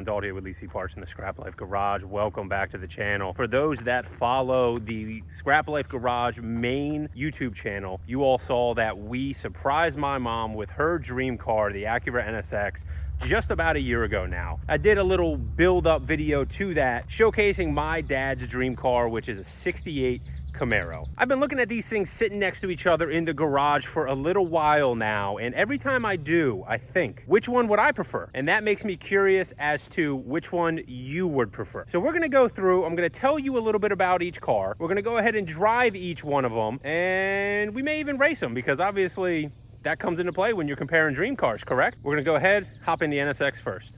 Untitled here with Lee C Parts in the Scrap Life Garage. Welcome back to the channel. For those that follow the Scrap Life Garage main YouTube channel, you all saw that we surprised my mom with her dream car, the Acura NSX, just about a year ago now. I did a little build-up video to that, showcasing my dad's dream car, which is a 68 Camaro. I've been looking at these things sitting next to each other in the garage for a little while now, and every time I do, I think, which one would I prefer? And that makes me curious as to which one you would prefer. So we're gonna go through, I'm gonna tell you a little bit about each car. We're gonna go ahead and drive each one of them, and we may even race them, because obviously that comes into play when you're comparing dream cars, correct? We're gonna go ahead, hop in the NSX first.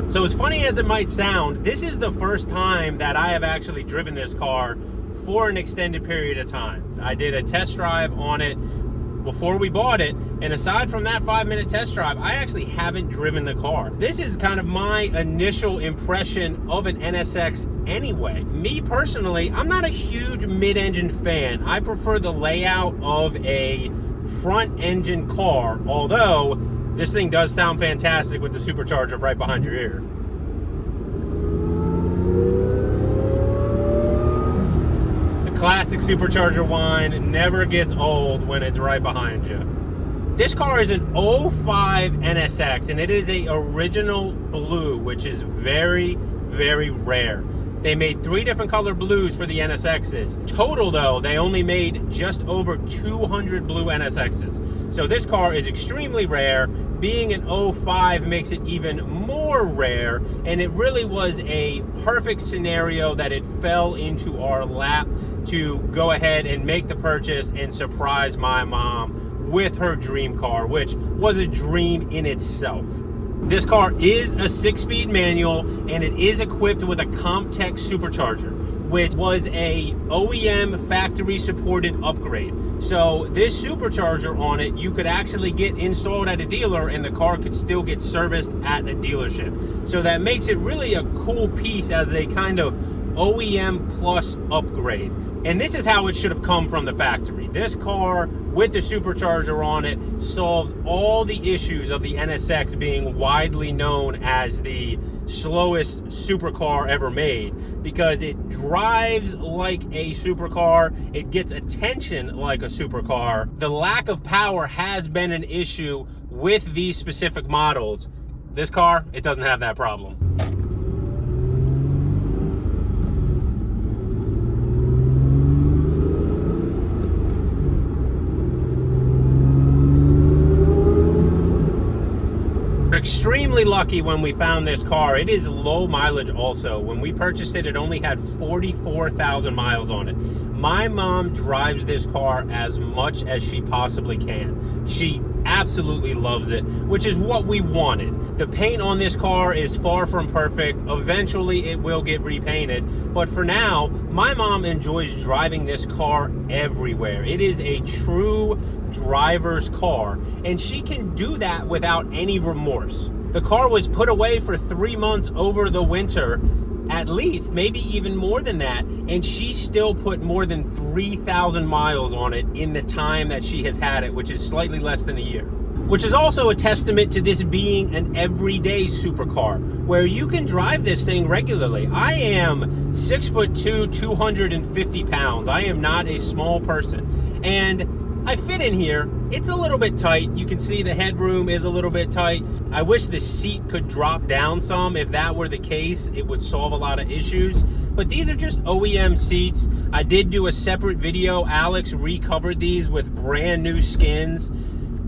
So as funny as it might sound, this is the first time that I have actually driven this car for an extended period of time. I did a test drive on it before we bought it, and aside from that 5-minute test drive, I actually haven't driven the car. This is kind of my initial impression of an NSX anyway. Me personally, I'm not a huge mid-engine fan. I prefer the layout of a front-engine car, although this thing does sound fantastic with the supercharger right behind your ear. The classic supercharger whine never gets old when it's right behind you. This car is an 05 NSX, and it is a original blue, which is very, very rare. They made 3 different color blues for the NSXs. Total though, they only made just over 200 blue NSXs. So this car is extremely rare. Being an 05 makes it even more rare, and it really was a perfect scenario that it fell into our lap to go ahead and make the purchase and surprise my mom with her dream car, which was a dream in itself. This car is a 6-speed manual, and it is equipped with a Comptech supercharger, which was a OEM factory supported upgrade. So this supercharger on it, you could actually get installed at a dealer and the car could still get serviced at a dealership. So that makes it really a cool piece as a kind of OEM plus upgrade. And this is how it should have come from the factory. This car with the supercharger on it solves all the issues of the NSX being widely known as the slowest supercar ever made, because it drives like a supercar, it gets attention like a supercar. The lack of power has been an issue with these specific models. This car, it doesn't have that problem. Extremely lucky when we found this car. It is low mileage also. When we purchased it, it only had 44,000 miles on it. My mom drives this car as much as she possibly can. She absolutely loves it, which is what we wanted. The paint on this car is far from perfect. Eventually it will get repainted, but for now, my mom enjoys driving this car everywhere. It is a true driver's car, and she can do that without any remorse. The car was put away for 3 months over the winter, at least, maybe even more than that, and she still put more than 3,000 miles on it in the time that she has had it, which is slightly less than a year. Which is also a testament to this being an everyday supercar, where you can drive this thing regularly. I am 6'2", 250 pounds. I am not a small person, and I fit in here. It's a little bit tight. You can see the headroom is a little bit tight. I wish the seat could drop down some. If that were the case, it would solve a lot of issues. But these are just OEM seats. I did do a separate video. Alex recovered these with brand new skins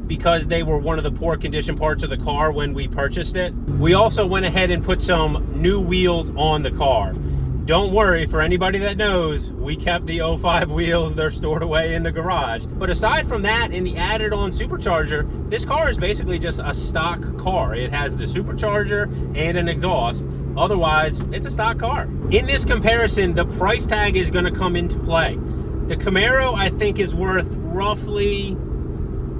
because they were one of the poor condition parts of the car when we purchased it. We also went ahead and put some new wheels on the car. Don't worry, for anybody that knows, we kept the 05 wheels. They're stored away in the garage. But aside from that, in the added on supercharger, this car is basically just a stock car. It has the supercharger and an exhaust. Otherwise, it's a stock car. In this comparison, the price tag is going to come into play. The Camaro, I think, is worth roughly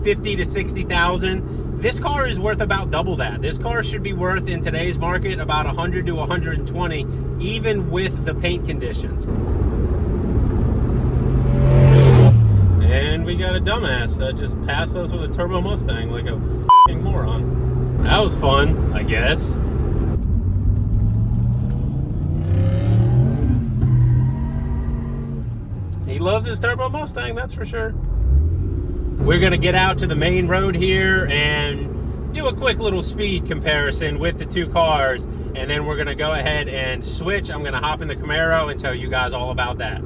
$50,000 to $60,000. This car is worth about double that. This car should be worth, in today's market, about 100 to 120, even with the paint conditions. And we got a dumbass that just passed us with a turbo Mustang like a f***ing moron. That was fun, I guess. He loves his turbo Mustang, that's for sure. We're gonna get out to the main road here and do a quick little speed comparison with the two cars, and then we're gonna go ahead and switch. I'm gonna hop in the Camaro and tell you guys all about that.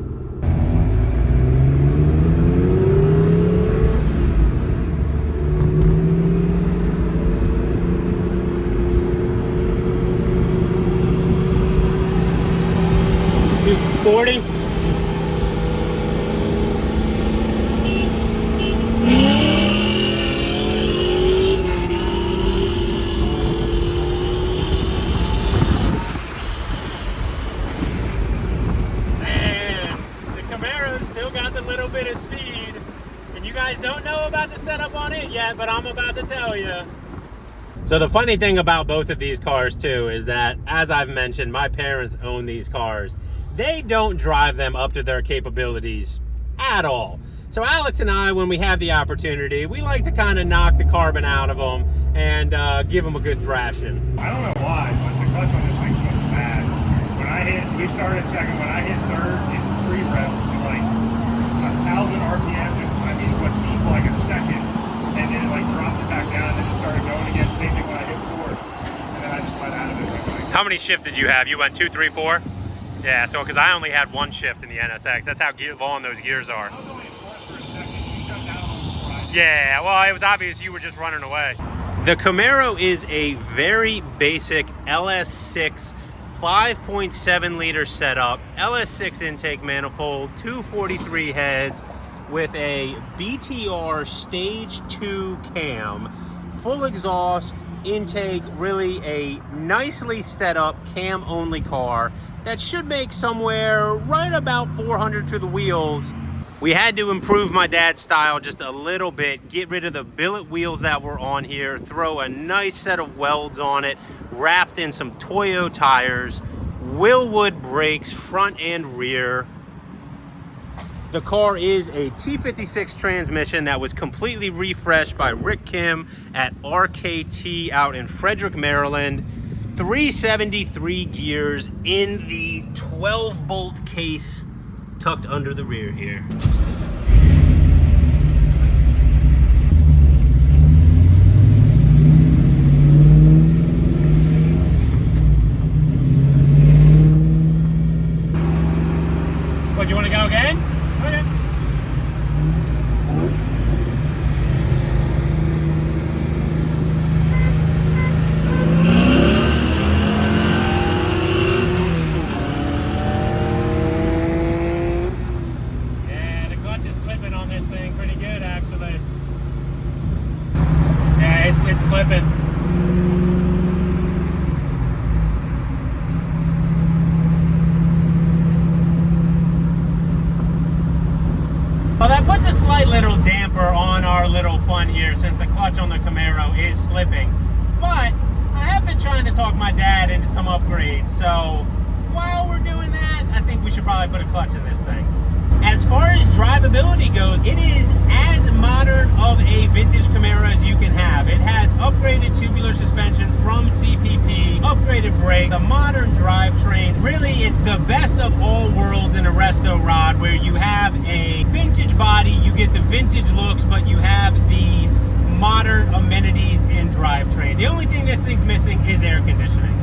$240. Bit of speed, and you guys don't know about the setup on it yet, but I'm about to tell you. So the funny thing about both of these cars too is that, as I've mentioned, my parents own these cars. They don't drive them up to their capabilities at all. So Alex and I, when we have the opportunity, we like to kind of knock the carbon out of them and give them a good thrashing. I don't know why, but the clutch on this thing's so bad. When I hit, we started second, when I hit third, it's 3 revs to like 1,000 RPMs, and I mean what seemed like a second, and then it like dropped it back down, and then it started going again. Same thing when I hit fourth, and then I just let out of it. How many shifts did you have? You went 2, 3, 4? Yeah, so because I only had 1 shift in the NSX. That's how long those gears are. I was only in fourth for a second. You shut down on the slide. Yeah, well, it was obvious you were just running away. The Camaro is a very basic LS6 5.7 liter setup, LS6 intake manifold, 243 heads with a BTR stage 2 cam, full exhaust, intake, really a nicely set up cam only car that should make somewhere right about 400 to the wheels. We had to improve my dad's style just a little bit, get rid of the billet wheels that were on here, throw a nice set of welds on it, wrapped in some Toyo tires, Willwood brakes, front and rear. The car is a T56 transmission that was completely refreshed by Rick Kim at RKT out in Frederick, Maryland. 373 gears in the 12-bolt case tucked under the rear here. What, you want to go again? Okay. Yeah, the clutch is slipping on this thing pretty good, actually. Yeah, it's slipping. Well, that puts a slight little damper on our little fun here since the clutch on the Camaro is slipping. But I have been trying to talk my dad into some upgrades, so while we're doing that, I think we should probably put a clutch in this thing. As far as drivability goes, it is as modern of a vintage Camaro as you can have. It has upgraded tubular suspension from CPP, upgraded brake, a modern drivetrain. Really, it's the best of all worlds in a resto rod, where you have a vintage body, you get the vintage looks, but you have the modern amenities and drivetrain. The only thing this thing's missing is air conditioning.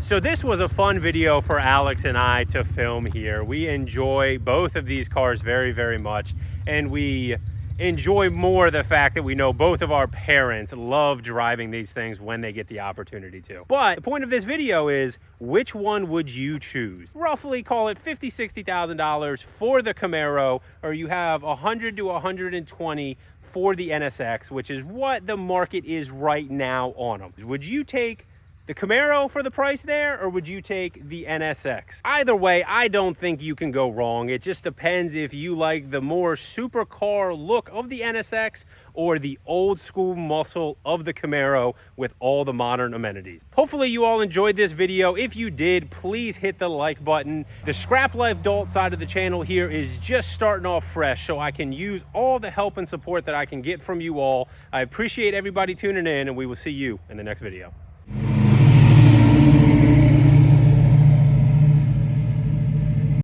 So this was a fun video for Alex and I to film here. We enjoy both of these cars very, very much, and we enjoy more the fact that we know both of our parents love driving these things when they get the opportunity to. But the point of this video is, which one would you choose? Roughly call it $50,000, $60,000 for the Camaro, or you have 100 to 120 for the NSX, which is what the market is right now on them. Would you take the Camaro for the price there, or would you take the NSX? Either way, I don't think you can go wrong. It just depends if you like the more supercar look of the NSX or the old school muscle of the Camaro with all the modern amenities. Hopefully you all enjoyed this video. If you did, please hit the like button. The Scrap Life Adult side of the channel here is just starting off fresh, so I can use all the help and support that I can get from you all. I appreciate everybody tuning in, and we will see you in the next video.